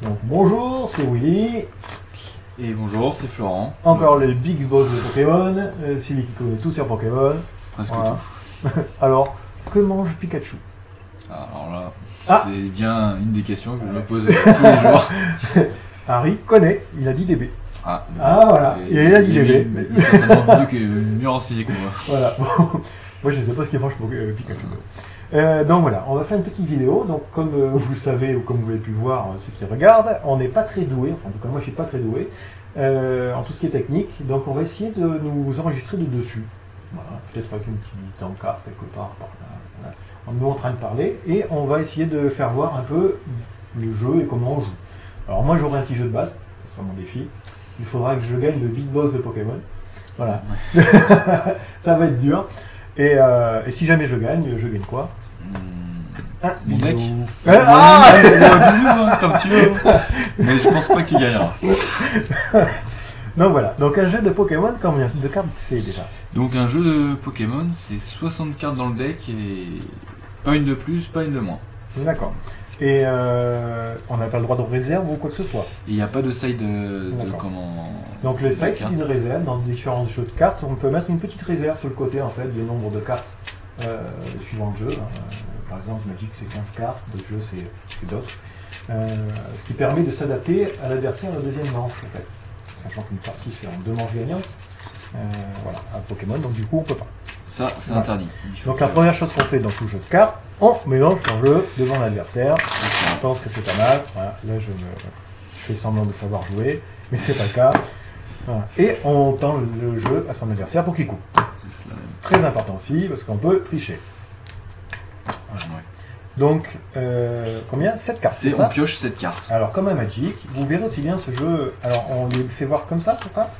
Donc bonjour, c'est Willy. Et bonjour, c'est Florent. Encore le big boss de Pokémon, celui qui connaît tout sur Pokémon. Presque Voilà. tout. Alors, que mange Pikachu? Alors là, Ah. c'est bien une des questions que je me pose tous les jours. Harry connaît, il a dit DB. Ah, Voilà, il a dit DB. Il est certainement mieux renseigné que moi. Voilà. Moi je sais pas ce qu'il mange pour Pikachu. Donc voilà, on va faire une petite vidéo. Donc comme vous le savez ou comme vous avez pu voir ceux qui regardent, on n'est pas très doué, enfin en tout cas moi je suis pas très doué en tout ce qui est technique. Donc on va essayer de nous enregistrer de dessus. Voilà, peut-être avec une petite encart quelque part par là. Voilà. Nous en train de parler et on va essayer de faire voir un peu le jeu et comment on joue. Alors moi j'aurai un petit jeu de base, ce sera mon défi. Il faudra que je gagne le big boss de Pokémon. Voilà. Ouais. Ça va être dur. Et si jamais je gagne quoi? Un Mon bisou. mec. Ah Bisous, hein, comme tu veux. Mais je pense pas que tu gagneras. Donc voilà, donc un jeu de Pokémon, combien de cartes c'est déjà? Donc un jeu de Pokémon, c'est 60 cartes dans le deck et pas une de plus, pas une de moins. D'accord. Et on n'a pas le droit de réserve ou quoi que ce soit. Et il n'y a pas de side de D'accord. comment. Donc le site, de c'est cartes. une réserve. Dans différents jeux de cartes, on peut mettre une petite réserve sur le côté en fait du nombre de cartes suivant le jeu. Par exemple, Magic c'est 15 cartes, d'autres jeux c'est d'autres. Ce qui permet de s'adapter à l'adversaire à la deuxième manche en fait. Sachant qu'une partie c'est en 2 manches gagnantes. Voilà, à Pokémon, donc du coup on peut pas. Ça, c'est Voilà. interdit. Il faut Donc la que- première chose qu'on fait dans tout jeu de cartes, on mélange son jeu devant l'adversaire. Je pense que c'est pas mal. Voilà, là je fais semblant de savoir jouer, mais c'est pas le cas. Voilà. Et on tend le jeu à son adversaire pour qu'il coupe. C'est cela. Très important aussi, parce qu'on peut tricher. Ouais. Donc, combien? 7 cartes, c'est On ça? pioche cette carte. Alors, comme un Magic, vous verrez aussi bien ce jeu. Alors, on les fait voir comme ça, c'est ça?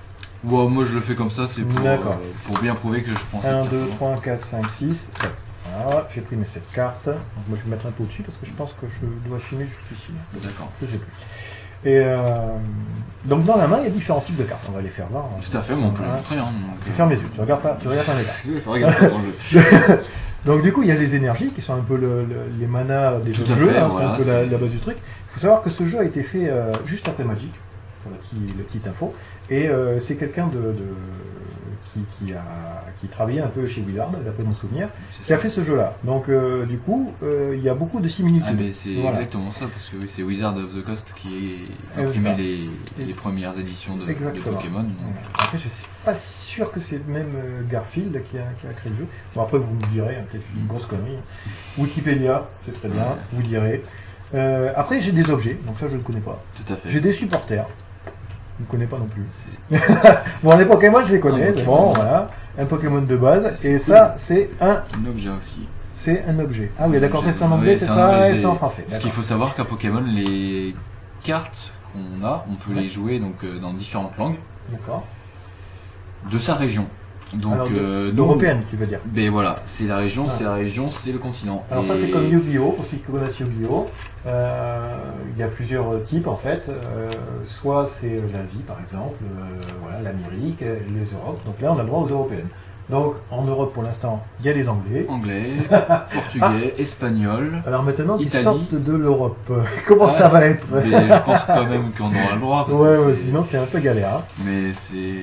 Bon, moi je le fais comme ça, c'est D'accord. pour bien prouver que je prends cette 1, carte. 2, 3, 4, 5, 6, 7. Voilà, j'ai pris mes 7 cartes. Donc, moi, je vais mettre un peu au-dessus parce que je pense que je dois filmer jusqu'ici. D'accord. Je sais plus. Et donc, dans la main, il y a différents types de cartes. On va les faire voir. Tout à fait, mon plan. Voilà. Très bien. Tu fermes les yeux, tu regardes pas mes cartes. Il faut regarder ton jeu. Donc du coup, il y a les énergies qui sont un peu les manas des Tout autres à jeux, fait, hein, voilà, c'est un peu c'est- la base du truc. Il faut savoir que ce jeu a été fait juste après Magic, voilà, le petite info, et c'est quelqu'un qui travaillait un peu chez Wizard, d'après mon souvenir, C'est qui a ça. fait ce jeu-là. Donc du coup, il y a beaucoup de similitudes. Ah, mais c'est Voilà. exactement ça, parce que oui, c'est Wizard of the Coast qui a C'est imprimé ça. les premières éditions de Exactement. Pokémon. Donc, Après, je suis pas sûr que c'est même Garfield qui a créé le jeu. Bon, après, vous me direz, hein, peut-être une grosse connerie. Wikipédia, c'est très bien, Ouais. vous direz. Après, j'ai des objets, donc ça, je ne connais pas. tout à fait. J'ai des supporters. Je ne connais pas non plus. C'est- Bon, les Pokémon, je les connais. Un c'est Pokémon. bon, voilà. Un Pokémon de base. C'est Et cool. ça, c'est un objet aussi. objet. Ah C'est oui, un d'accord, objet. c'est ça en anglais, Oui, c'est c'est un ça, et objet. c'est en français. Parce qu'il D'accord. faut savoir qu'à Pokémon, les cartes qu'on a, on peut Ouais. les jouer donc, dans différentes langues D'accord. de sa région. Donc, Alors, nous, européenne, tu veux dire. ben voilà, c'est la région, Ah. c'est la région, c'est le continent. Alors ça, Et- c'est comme Yu-Gi-Oh! Pour ceux qui connaissent Yu-Gi-Oh! Il y a plusieurs types, en fait. Soit c'est l'Asie, par exemple, voilà, l'Amérique, les Europes. Donc là, on a le droit aux européennes. Donc, en Europe, pour l'instant, il y a les Anglais. Anglais, portugais, espagnol. Alors maintenant, ils Italie. sortent de l'Europe. Comment ça va être? Mais je pense quand même qu'on aura le droit. Parce Ouais, que ouais, c'est- sinon c'est un peu galère. Hein. Mais c'est.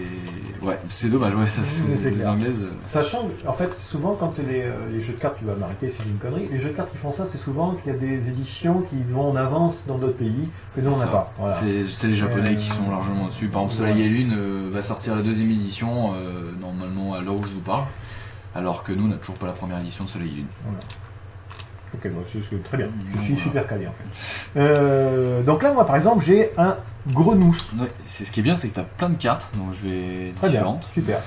Ouais, c'est dommage, ouais, ça, Oui, c'est les clair. anglaises. Sachant, en fait, souvent quand les jeux de cartes, tu vas m'arrêter si j'ai une connerie, les jeux de cartes qui font ça, c'est souvent qu'il y a des éditions qui vont en avance dans d'autres pays que nous on n'a ça. pas. Voilà. C'est les japonais qui sont largement dessus. Par exemple, Soleil ouais. et Lune va sortir la deuxième édition, normalement à l'heure où je vous parle. Alors que nous, on n'a toujours pas la première édition de Soleil et Lune. Voilà. Ok, donc c'est très bien. Je Donc, suis voilà. super calé en fait. Donc là, moi par exemple, j'ai un grenousse. Ouais, c'est ce qui est bien, c'est que tu as plein de cartes, donc je vais Très bien, différentes. super.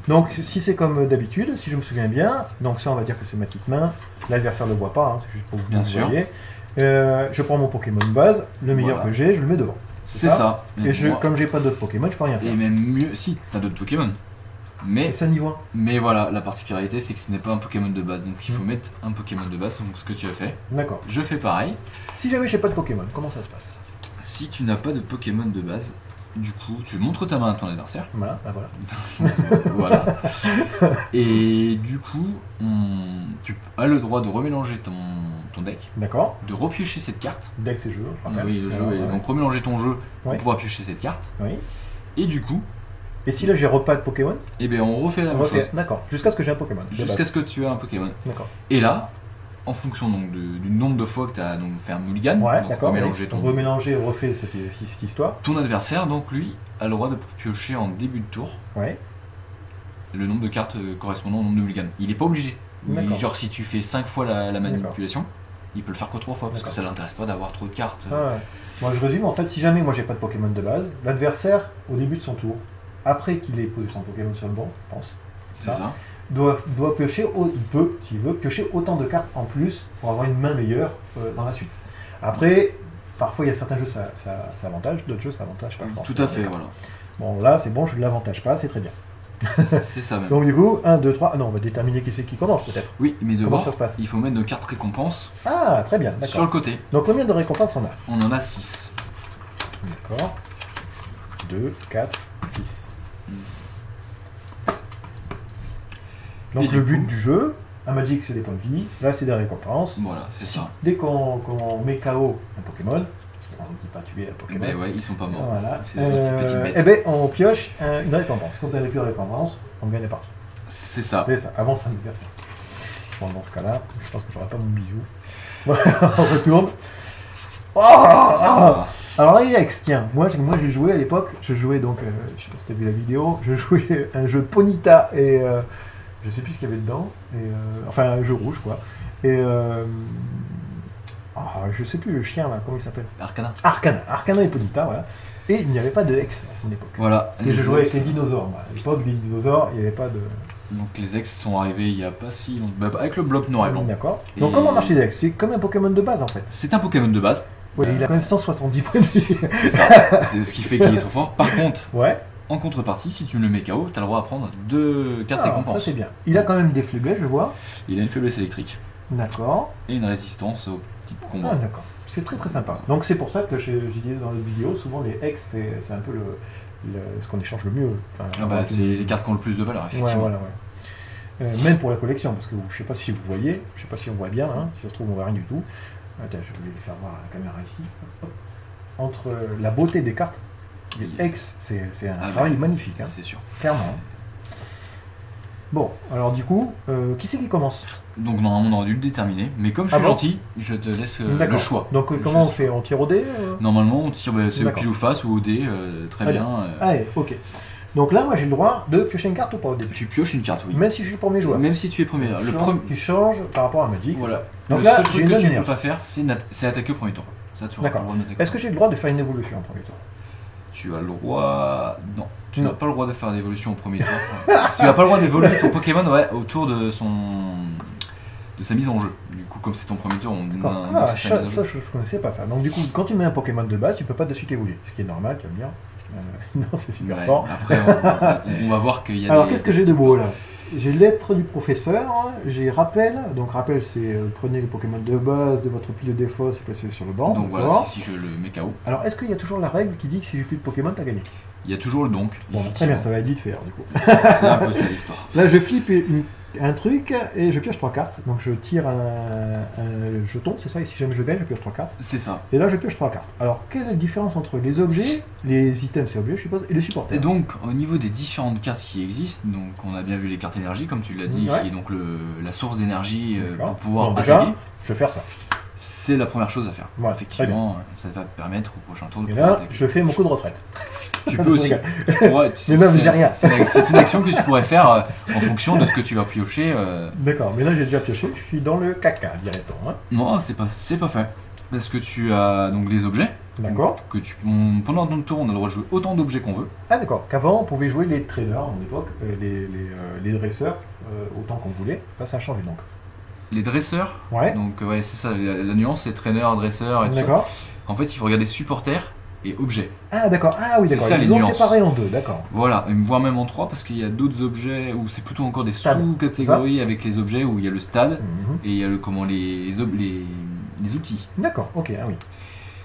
Donc, Donc si c'est comme d'habitude, si je me souviens bien, donc ça on va dire que c'est ma petite main, l'adversaire ne le voit pas, hein, c'est juste pour que vous Bien le sûr. voyez. Je prends mon Pokémon de base, le meilleur Voilà. que j'ai, je le mets devant. c'est ça. Et moi- comme j'ai pas d'autres Pokémon, je peux rien faire. et même mieux, si, t'as d'autres Pokémon. Mais, Et ça n'y voit. mais voilà, la particularité, c'est que ce n'est pas un Pokémon de base. Donc il faut Mm. mettre un Pokémon de base, donc ce que tu as fait. D'accord. Je fais pareil. Si jamais j'ai pas de Pokémon, comment ça se passe? Si tu n'as pas de Pokémon de base, Du coup, tu montres ta main à ton adversaire. Voilà, bah voilà. Voilà. Et du coup, tu as le droit de remélanger ton deck, D'accord. de repiocher cette carte. Deck c'est jeu. Oui, le jeu. Ouais, Et ouais. donc remélanger ton jeu pour Ouais. pouvoir piocher cette carte. Oui. Et du coup, Et si là j'ai repas de Pokémon, eh bien, on refait la on même refait. chose. D'accord. Jusqu'à ce que j'ai un Pokémon. de Jusqu'à base. ce que tu aies un Pokémon. D'accord. Et là, en fonction donc du nombre de fois que tu as donc fait un mulligan, Ouais, donc d'accord. remélanger On remélanger, on refait cette histoire. ton adversaire, donc lui, a le droit de piocher en début de tour Ouais. le nombre de cartes correspondant au nombre de mulligan. Il n'est pas obligé. D'accord. Genre si tu fais 5 fois la manipulation, il peut le faire que 3 fois parce que D'accord. ça l'intéresse pas d'avoir trop de cartes. Ah ouais. Moi je résume, en fait, si jamais moi j'ai pas de Pokémon de base, l'adversaire, au début de son tour, après qu'il ait posé son Pokémon sur le banc, je pense, C'est ça. doit piocher, il peut, s'il veut, piocher autant de cartes en plus pour avoir une main meilleure dans la suite. Après, parfois il y a certains jeux ça avantage, d'autres jeux ça avantage pas. Tout à fait, voilà. Bon là c'est bon, je ne l'avantage pas, c'est très bien. C'est ça même. Donc du coup, 1, 2, 3, ah non, on va déterminer qui c'est qui commence peut-être. Oui, mais Comment d'abord, ça se passe? il faut mettre nos cartes récompenses Ah, très bien, sur le d'accord. côté. Donc combien de récompenses on a? On en a 6. D'accord. 2, 4, 6. Donc Et le du but coup- du jeu, à Magic c'est des points de vie, là c'est des récompenses. Voilà, c'est Si- ça. Dès qu'on met KO un Pokémon, on ne dit pas tuer un Pokémon, Mais ouais, ils sont pas morts. voilà, C'est des petites bêtes. eh ben, on pioche une récompense. Quand on a plus de récompense, on gagne la partie. C'est ça. C'est ça, avance un adversaire. Bon, dans ce cas-là, je pense que j'aurai pas mon bisou. On retourne. Oh, Ah. alors là, X, tiens, moi j'ai joué à l'époque, je jouais donc, je sais pas si tu as vu la vidéo, je jouais un jeu de Ponyta et je sais plus ce qu'il y avait dedans, et, enfin un jeu rouge quoi. Et je sais plus le chien là, comment il s'appelle? Arcana. Arcana et Ponyta, voilà. Et il n'y avait pas de X à mon époque. Voilà. Parce que je jouais avec les dinosaures, moi. À l'époque, les dinosaures, il n'y avait pas de. Donc les ex sont arrivés il y a pas si longtemps. Bah, avec le bloc noir et blanc. D'accord. Et- Donc comment marche les X? C'est comme un Pokémon de base en fait. C'est un Pokémon de base. Ouais, il a quand même 170 points de vie. C'est ça. C'est ce qui fait qu'il est trop fort. Par contre, Ouais. en contrepartie, si tu le mets KO, t'as le droit à prendre 2 cartes Ah, ça récompenses. c'est bien. Il a quand même des faiblesses, je vois. Il a une faiblesse électrique D'accord. et une résistance au type Ah, combat. d'accord. C'est très très sympa. Donc c'est pour ça que j'ai dit dans les vidéos, souvent les X c'est un peu ce qu'on échange le mieux. Enfin, Ah bah, c'est les cartes qui ont le plus de valeur, Ouais, effectivement. voilà, ouais. Même pour la collection, parce que je sais pas si vous voyez, je sais pas si on voit bien, hein, si ça se trouve on voit rien du tout. Attends, je vais les faire voir à la caméra ici. Hop. Entre la beauté des cartes, les Oui. X, c'est un Ah travail ouais. magnifique, hein, C'est sûr. clairement. Bon, alors du coup, qui c'est qui commence? Donc normalement on aurait dû le déterminer, mais comme je Ah suis bon gentil, je te laisse le D'accord. choix. Donc Le comment on choix. fait? On tire au dé Normalement on tire, c'est au D'accord. pile ou face ou au dé, très Très bien. Allez, ok. Donc là, moi j'ai le droit de piocher une carte ou pas au début? Tu pioches une carte, oui. Même si je suis le premier joueur. Même si tu es premier. Le premier. Qui change par rapport à Magic. Voilà. Donc le là, seul j'ai truc une que tu ne énergie. peux pas faire, c'est attaquer au premier tour. Ça, tu auras pas D'accord. le droit d'attaquer. Est-ce que j'ai le droit de faire une évolution en premier tour? Tu as le droit. Non. Tu Non. n'as pas le droit de faire d'évolution au premier tour. Tu n'as pas le droit d'évoluer ton Pokémon autour de sa mise en jeu. Du coup, comme c'est ton premier tour, on D'accord. on Ah, dit que c'est sa mise en ça, jeu. je connaissais pas ça. Donc du coup, quand tu mets un Pokémon de base, tu peux pas de suite évoluer. Ce qui est normal, tu vas me dire. Non, c'est super Ouais, fort. Après, on va voir qu'il y a Alors des- qu'est-ce que j'ai de beau là? J'ai lettre du professeur, j'ai rappel. Donc rappel, c'est prenez le Pokémon de base de votre pile de défauts et placez-le sur le banc. Donc voilà, d'accord. si je le mets KO. Alors est-ce qu'il y a toujours la règle qui dit que si j'ai plus de Pokémon, t'as gagné? Il y a toujours le donc. Bon, très bien, ça va être vite faire du coup. C'est un peu ça l'histoire. Là, je flippe un truc et je pioche 3 cartes. Donc je tire un jeton, c'est ça, et si jamais je gagne, je pioche 3 cartes. C'est ça. Et là, je pioche 3 cartes. Alors, quelle est la différence entre les objets, les items, c'est objets, je suppose, et les supporters? Et donc, au niveau des différentes cartes qui existent, donc on a bien vu les cartes énergie, comme tu l'as dit, Ouais. qui est donc la source d'énergie D'accord. pour pouvoir Bon, déjà, attaquer. je vais faire ça. C'est la première chose à faire. Voilà, Effectivement, ça va te permettre au prochain tour de Et pouvoir là, attaquer. je fais mon coup de retraite. Tu peux aussi. Regarde. Tu pourrais- Mais même, j'ai rien. C'est une action que tu pourrais faire en fonction de ce que tu vas piocher. D'accord, mais là, j'ai déjà pioché, je suis dans le caca, dirait-on. Hein. Non, c'est pas fait. Parce que tu as donc les objets. D'accord. Pendant ton tour, on a le droit de jouer autant d'objets qu'on veut. Ah, d'accord. Qu'avant, on pouvait jouer les trainers, à mon époque, les dresseurs, autant qu'on voulait. Là, ça a changé donc. Les dresseurs. Ouais. Donc ouais, c'est ça. La nuance, c'est trainer, dresseur et tout ça. D'accord. En fait, il faut regarder supporters et objets. Ah, d'accord. Ah, oui, C'est d'accord. ça, Ils les ont nuances. séparé en deux, d'accord. Voilà, et voire même en 3 parce qu'il y a d'autres objets où c'est plutôt encore des Stade, sous-catégories avec les objets où il y a le stade Mhm. et il y a les outils. D'accord, ok, ah oui.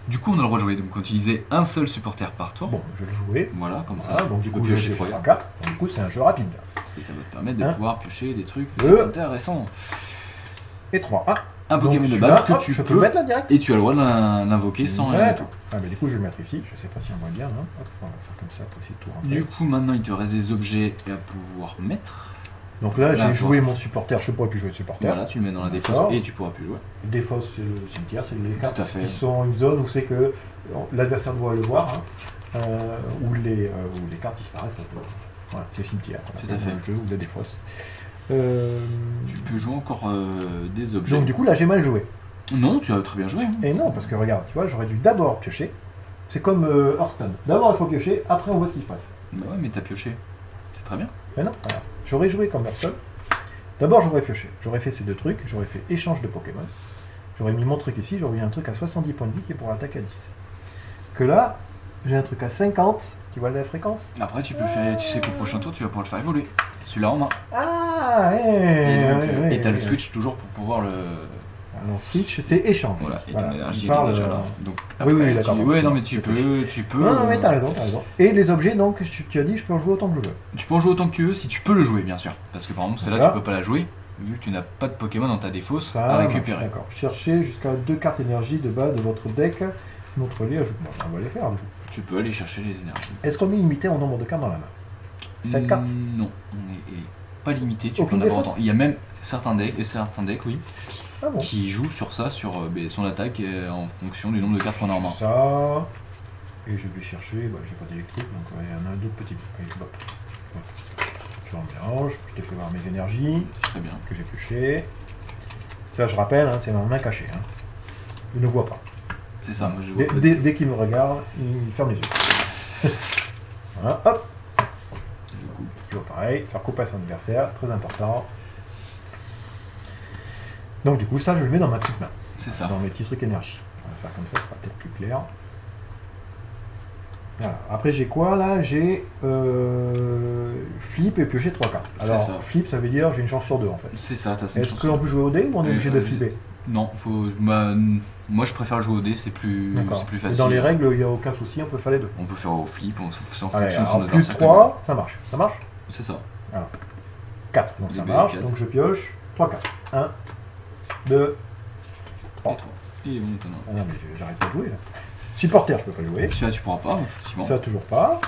Du coup, on a le droit de jouer. Donc, on utilisait un seul supporter par tour. Bon, je vais le jouer. Voilà, comme Voilà, ça. donc du tu coup, peux je piocher vais 3 faire cartes. 4. Du coup, c'est un jeu rapide. Et ça va te permettre de Hein. pouvoir piocher des trucs Deux. intéressants. Et 3. Ah, Un Pokémon donc de celui-là, base que hop, tu je peux peux. le mettre là direct. Et tu as le droit de l'invoquer sans rien du tout. Ah, mais du coup, je vais le mettre ici. Je sais pas si on voit bien. Hein. Hop, on va faire comme ça pour essayer de tout rentrer. Du coup, maintenant, il te reste des objets à pouvoir mettre. Donc là, j'ai Là, joué mon supporter. Je ne pourrais plus jouer de supporter. Voilà, tu le mets dans la défausse D'accord. et tu pourras plus jouer. Défausse, c'est le cimetière. C'est les cartes à fait. qui sont une zone où c'est que l'adversaire doit le voir. Hein, où les cartes disparaissent. Voilà, c'est le cimetière. Tout à fait. Le jeu ou la défausse. Tu peux jouer encore des objets. Donc du coup, là, j'ai mal joué. Non, tu as très bien joué. Hein. Et non, parce que regarde, tu vois, j'aurais dû d'abord piocher. C'est comme Hearthstone. D'abord, il faut piocher, après, on voit ce qui se passe. Bah ouais, mais t'as pioché. C'est très bien. Mais non, regarde. J'aurais joué comme Hearthstone. D'abord, j'aurais pioché. J'aurais fait ces deux trucs. J'aurais fait échange de Pokémon. J'aurais mis mon truc ici. J'aurais mis un truc à 70 points de vie qui est pour l'attaque à 10. Que là, j'ai un truc à 50. Tu vois la fréquence? Après, tu peux faire. Tu sais qu'au prochain tour, tu vas pouvoir le faire évoluer. Celui-là en main. Ah, Et t'as le switch toujours pour pouvoir le. Alors, switch, c'est échange. Voilà, et Voilà, ton énergie il parle, est déjà là. Donc, oui, après, d'accord. Ouais, non, mais tu peux. Non, mais t'as raison, t'as raison. Et les objets, donc, tu as dit, je peux en jouer autant que je veux. Tu peux en jouer autant que tu veux si tu peux le jouer, bien sûr. Parce que par exemple, celle-là, Voilà. tu peux pas la jouer, vu que tu n'as pas de Pokémon dans ta défausse Ça à marche, récupérer. D'accord. Cherchez jusqu'à 2 cartes énergie de base de votre deck. Notre lit, on va les faire. Du coup. Tu peux aller chercher les énergies. Est-ce qu'on est limité en nombre de cartes dans la main 7 cartes? Non, on est pas limité. Tu Aucune peux en avoir défausse autant. Il y a même certains decks, oui, Ah bon. qui jouent sur ça, sur son attaque en fonction du nombre de cartes qu'on a en main. Ça. Et je vais chercher, j'ai pas d'électrique, donc il y en a d'autres petits. Allez, hop. Hop. Je en mélange, je te fais voir mes énergies C'est très bien. que j'ai piochées. Ça, je rappelle, hein, c'est ma main cachée. Hein. Il ne voit pas. C'est ça, moi je vois pas. Dès qu'il me regarde, il ferme les yeux. Voilà, hop. Du coup, Toujours pareil, faire couper à son adversaire, très important. Donc du coup, ça, je le mets dans ma petite main, c'est ça. dans mes petits trucs énergie. On va faire comme ça sera peut-être plus clair. Voilà. Après, j'ai quoi là? J'ai flip et piocher 3 cartes. Alors, ça. flip, ça veut dire j'ai une chance sur 2 en fait. C'est ça, t'as Est-ce qu'on peut jouer au dé ou on est obligé de flipper? Non, faut. Moi je préfère jouer au dé, c'est plus Et facile. dans les règles, il n'y a aucun souci, on peut faire les deux. On peut faire au flip, c'est en Allez, fonction de son alors, plus adversaire. 3, ça marche. Ça marche? C'est ça. 4, donc Des ça B, marche. 4. Donc je pioche 3 cartes. 1, 2, 3. Et 3. Et bon, t'en as. Ah non, mais j'arrête pas de jouer là. Supporter, je peux pas jouer. Celui-là tu pourras pas, effectivement. Ça, toujours pas.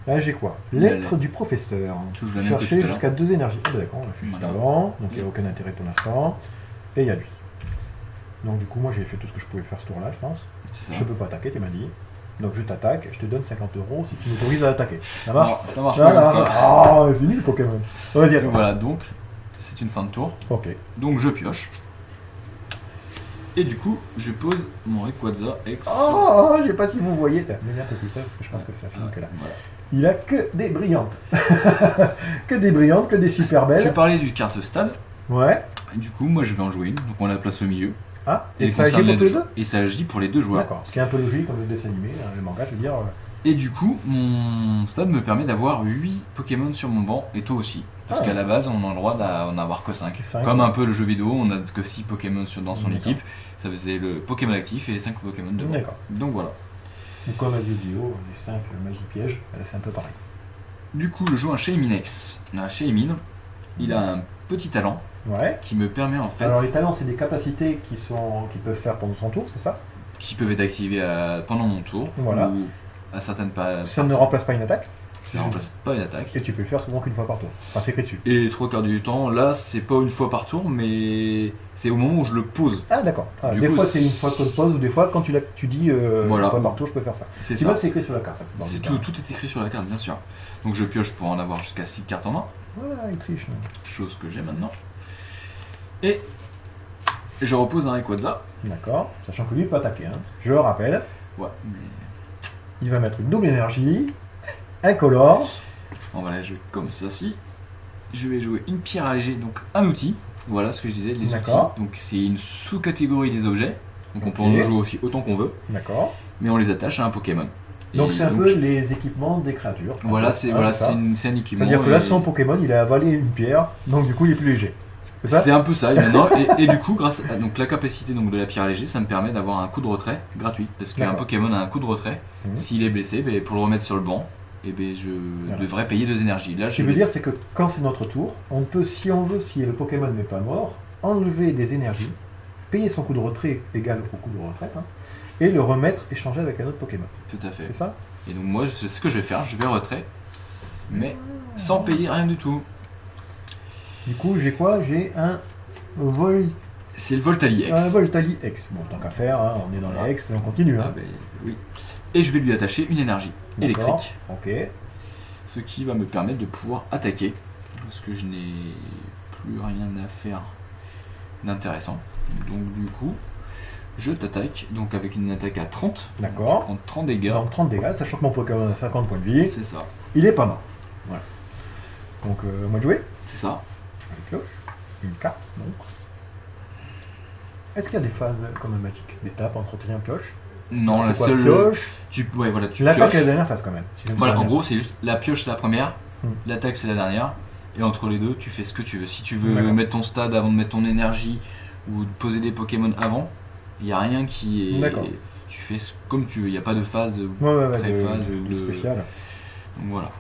Là, j'ai quoi? Lettre du professeur. Toujours la même que Chercher tout à l'heure. jusqu'à 2 énergies. Ah, bah, d'accord, on l'a fait juste Voilà. avant. Donc il n'y a aucun intérêt pour l'instant. Et il y a lui. Donc du coup, moi j'ai fait tout ce que je pouvais faire ce tour-là, je pense. C'est ça. Je peux pas attaquer, tu m'as dit. Donc je t'attaque, je te donne 50 € si tu m'autorises à attaquer. Ça marche? Non, ça marche Ah, pas comme là, ça. ah, c'est nul Pokémon. Vas-y, attends. Voilà, donc c'est une fin de tour. Ok. Donc je pioche. Et du coup, je pose mon Rayquaza X. Oh, je sais pas si vous voyez. Mets un peu plus tard parce que je pense que ça finit que là. Voilà. Il a que des brillantes. Que des brillantes, que des super belles. Tu parlais du carte stade. Ouais. Et du coup, moi je vais en jouer une. Donc on la place au milieu. Ah, Et et ça agit concerne pour les tous les deux deux? Et ça agit pour les deux joueurs. D'accord. Ce qui est un peu logique comme le dessin animé, hein, le manga, je veux dire. Et du coup, mon stade me permet d'avoir 8 Pokémon sur mon banc, et toi aussi. Parce Ah. qu'à la base, on a le droit d'en avoir que 5. Cinq. Comme un peu le jeu vidéo, on a que 6 Pokémon dans son D'accord. équipe. Ça faisait le Pokémon actif et les 5 Pokémon devant. D'accord. Donc voilà. Ou comme à Yu-Gi-Oh, les 5 magie pièges, c'est un peu pareil. Du coup, je joue un Shayminex. Un Shaymin, il a un petit talent Ouais. qui me permet en fait, Alors les talents, c'est des capacités qui peuvent faire pendant son tour, c'est ça? qui peuvent être activés pendant mon tour. Voilà. Ou à certaines Ça ne remplace pas une attaque, Ça remplace pas une attaque. et tu peux le faire souvent qu'une fois par tour. Enfin, c'est écrit dessus. Et les 3 quarts du temps, là, c'est pas une fois par tour, mais c'est au moment où je le pose. Ah d'accord. Ah, Du des coup, fois c'est une fois qu'on te pose, ou des fois quand tu dis Voilà. une fois par tour, je peux faire ça. C'est Tu ça. vois, c'est écrit sur la carte. dans C'est le tout, cas. tout est écrit sur la carte, bien sûr. Donc je pioche pour en avoir jusqu'à 6 cartes en main, Voilà, il triche. Non. chose que j'ai maintenant. Et je repose un Rayquaza. D'accord. Sachant que lui, il peut attaquer. Hein. Je le rappelle, Ouais, mais il va mettre une double énergie, incolore. on va la jouer comme ceci. Je vais jouer une pierre allégée, donc un outil. Voilà ce que je disais, les outils. D'accord. Donc c'est une sous-catégorie des objets. Donc on peut Ok. en jouer aussi autant qu'on veut, D'accord. mais on les attache à un Pokémon. Donc Et c'est un peu les équipements des créatures. Voilà, Ah, c'est ça. un équipement. C'est-à-dire que là, et- son Pokémon, il a avalé une pierre, donc du coup, il est plus léger. C'est ça? C'est un peu ça. Et du coup, grâce à donc, la capacité donc, de la pierre léger, ça me permet d'avoir un coup de retrait gratuit. Parce qu'un D'accord. Pokémon a un coup de retrait. S'il est blessé, ben, pour le remettre sur le banc, et ben, je devrais payer 2 énergies. Là, Ce qui veut dire, c'est que quand c'est notre tour, on peut, si on veut, si le Pokémon n'est pas mort, enlever des énergies, payer son coup de retrait égal au coup de retraite, hein, et le remettre, échanger avec un autre Pokémon. Tout à fait. C'est ça? Et donc moi, c'est ce que je vais faire, je vais retrait, mais sans payer rien du tout. Du coup, j'ai quoi? J'ai un C'est le Voltali X. un Voltali X. Bon, tant qu'à faire, hein, on est dans les X et on continue. Ah Hein. ben, oui. Et je vais lui attacher une énergie D'accord. électrique, Ok. ce qui va me permettre de pouvoir attaquer, parce que je n'ai plus rien à faire d'intéressant. Donc du coup, je t'attaque, donc avec une attaque à 30. D'accord. Tu prends 30 dégâts. Donc 30 dégâts, sachant que mon Pokémon a 50 points de vie. C'est ça, Il est pas mort. Voilà. Donc, moi de jouer. c'est ça. Une cloche. Une carte, donc. Est-ce qu'il y a des phases comme un Magic? D'étapes entre triangle pioche? Non, C'est la quoi, seule... pioche. Ouais, voilà, tu L'attaque pioches. est la dernière phase quand même. Si je me Voilà, souviens en bien. gros, c'est juste la pioche, c'est la première, Hmm. l'attaque, c'est la dernière, et entre les deux, tu fais ce que tu veux. Si tu veux D'accord. mettre ton stade avant de mettre ton énergie ou de poser des Pokémon avant, il n'y a rien qui est. D'accord. Tu fais comme tu veux, il n'y a pas de phase Ouais, préphase, de spécial. Donc voilà.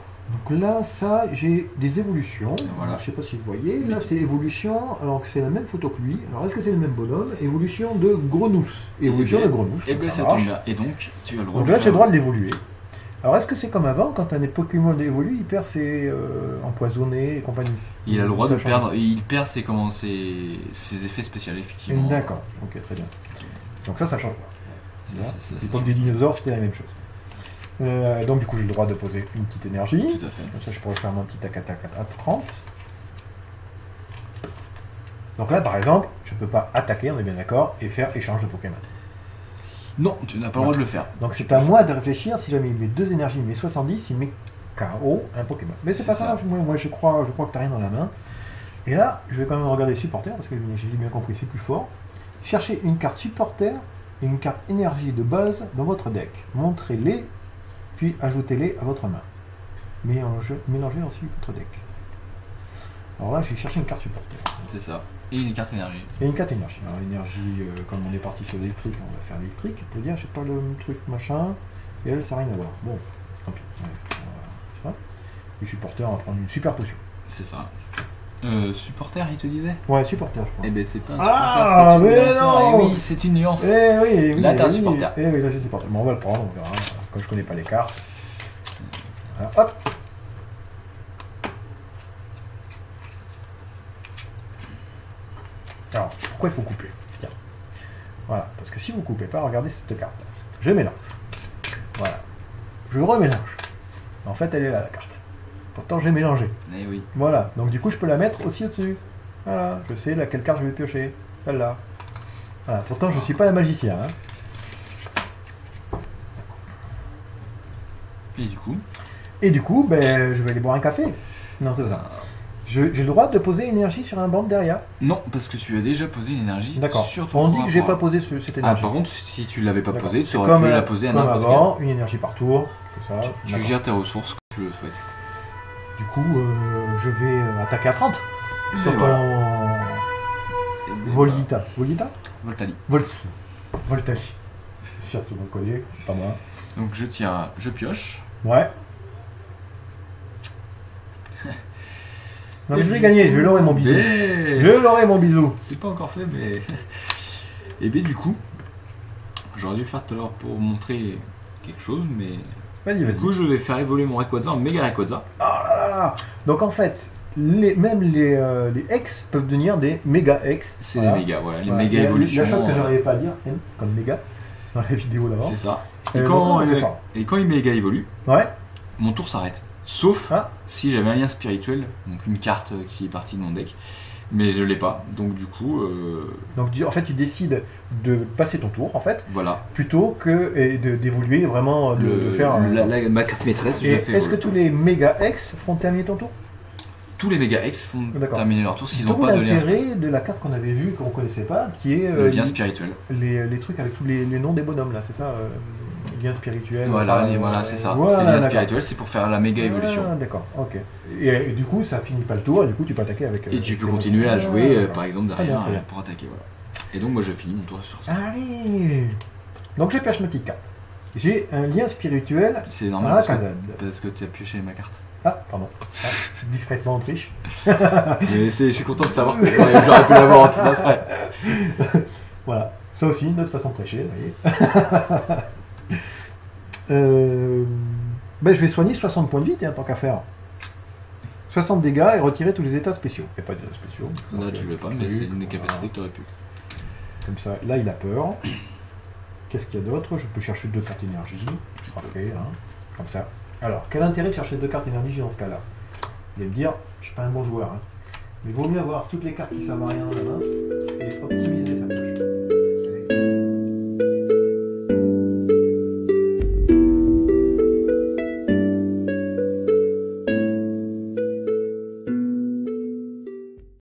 Donc là, ça, j'ai des évolutions. Voilà. Alors, je sais pas si vous voyez. Oui. Là, c'est évolution. Alors que c'est la même photo que lui. Alors, est-ce que c'est le même bonhomme? Évolution de Grenousse. Évolution de Grenousse. Et donc bien, ça ça marche. tombe bien. Et donc, tu as le droit Donc de là, j'ai faire- le droit de l'évoluer. Alors, est-ce que c'est comme avant, quand un Pokémon évolue, il perd ses empoisonnés et compagnie? Il a le droit Ça de change. perdre, et il perd ses effets spéciaux, effectivement. D'accord. Ok, très bien. Donc ça change pas. Ça, Là, ça, à ça l'époque change. des dinosaures, c'était la même chose. Donc du coup, j'ai le droit de poser une petite énergie. Tout à fait. Comme ça, je pourrais faire mon petit attaque à 30. Donc là, par exemple, je ne peux pas attaquer, on est bien d'accord, et faire échange de Pokémon. Non, tu n'as pas le droit de le faire. Donc c'est à moi de réfléchir, si jamais il met 2 énergies, il met 70, il met KO un Pokémon. Mais c'est C'est pas ça. ça, moi je crois que tu n'as rien dans la main. Et là, je vais quand même regarder supporter, parce que j'ai bien compris, c'est plus fort. Cherchez une carte supporter et une carte énergie de base dans votre deck. Montrez-les, puis ajoutez-les à votre main. Mélangez ensuite votre deck. Alors là, j'ai cherché une carte supporter. C'est ça. Et une carte énergie. Et une carte énergie. Alors l'énergie, comme on est parti sur l'électrique, on va faire l'électrique. Pour dire, j'ai pas le truc machin, et elle, ça n'a rien à voir. Bon, tant pis. Ouais, ça. Et supporter, on va prendre une super potion. C'est ça. Supporter, il te disait? Ouais, supporter, je crois. Eh ben c'est pas un Ah, supporter, c'est une mais nuance. non. Eh oui, c'est une nuance. Eh oui, Là, t'as un oui, supporter. Eh oui, là, j'ai un supporter. Bon, on va le prendre, on verra. Quand je connais pas les cartes. Voilà, hop. Alors, pourquoi il faut couper? Tiens. Voilà, parce que si vous coupez pas, regardez cette carte. Je mélange. Voilà. Je remélange. En fait, elle est là, la carte. Pourtant, j'ai mélangé. Eh oui. Voilà, donc du coup je peux la mettre aussi au-dessus. Voilà, je sais laquelle carte je vais piocher. Celle-là. Voilà, pourtant je suis pas un magicien. Hein. Et du coup, Ben, je vais aller boire un café. Non, c'est pas ça. J'ai le droit de poser énergie sur un banc derrière. non, parce que tu as déjà posé une énergie D'accord. sur ton On dit point que j'ai à point. pas posé cette Ah, énergie. par contre, si tu l'avais pas D'accord. posé, tu C'est aurais comme, pu la poser à comme n'importe quel. avant, une énergie par tour. Tout ça. Tu D'accord. gères tes ressources comme tu le souhaites. Du coup, je vais attaquer à 30. Sur ton Et ben, Volita. Volita Voltali. Voltali. Surtout vous le connaissez, pas moi. Donc je tire, je pioche. Ouais. Non mais Et je vais du gagner, coup, je vais l'aurai mon bisou. mais- Je l'aurai mon bisou. C'est pas encore fait, mais. Et bien du coup, j'aurais dû le faire tout à l'heure pour montrer quelque chose, mais. Vas-y, Du vas-y. coup, je vais faire évoluer mon Rayquaza en méga Rayquaza. Oh là là là. Donc en fait, même les X peuvent devenir des méga X. C'est Voilà. les méga, voilà, les Voilà. méga Et évolutions. La chose que j'arrivais pas à dire, comme méga, dans la vidéo d'avant. C'est ça. Et donc, c'est fort. Et quand il méga évolue, Ouais. mon tour s'arrête. Sauf Ah. si j'avais un lien spirituel, donc une carte qui est partie de mon deck. Mais je l'ai pas, donc du coup, Donc en fait, tu décides de passer ton tour, en fait, voilà. plutôt que d'évoluer vraiment, de faire. Ma carte maîtresse, je Et la fais. est-ce que tous les méga X font terminer ton tour? Tous les méga X font D'accord. terminer leur tour s'ils n'ont D'où pas de lien l'intérêt de la carte qu'on avait vue, qu'on connaissait pas, qui est le lien spirituel. les trucs avec tous les noms des bonhommes là, c'est ça, lien spirituel. Voilà, c'est ça. Voilà, c'est lien d'accord. spirituel, c'est pour faire la méga évolution. Ah, d'accord, ok. Et du coup, ça finit pas le tour, et du coup, tu peux attaquer avec. Et tu avec peux les continuer à autres. jouer, D'accord. par exemple, Très bien, derrière très bien. pour attaquer. Voilà. Et donc, moi, je finis mon tour sur ça. Allez. Donc, je pioche ma petite carte. J'ai un lien spirituel C'est à normal la parce casade. que tu as pioché ma carte. Ah, pardon. Ah, discrètement, on triche. Mais je suis content de savoir que j'aurais pu l'avoir en tout après. Voilà. Ça aussi, une autre façon de prêcher, vous voyez. Ben, je vais soigner 60 points de vie, tant qu'à faire. 60 dégâts et retirer tous les états spéciaux. Il n'y a pas d'états spéciaux. Là, Ok. tu veux pas, mais c'est une capacité que tu aurais pu. Comme ça, là, il a peur. Qu'est-ce qu'il y a d'autre? Je peux chercher 2 cartes énergie. Parfait, hein. Comme ça. Alors, quel intérêt de chercher 2 cartes énergie dans ce cas-là? Vous allez me dire, je suis pas un bon joueur. Hein. Mais il vaut mieux avoir toutes les cartes qui servent à rien dans la main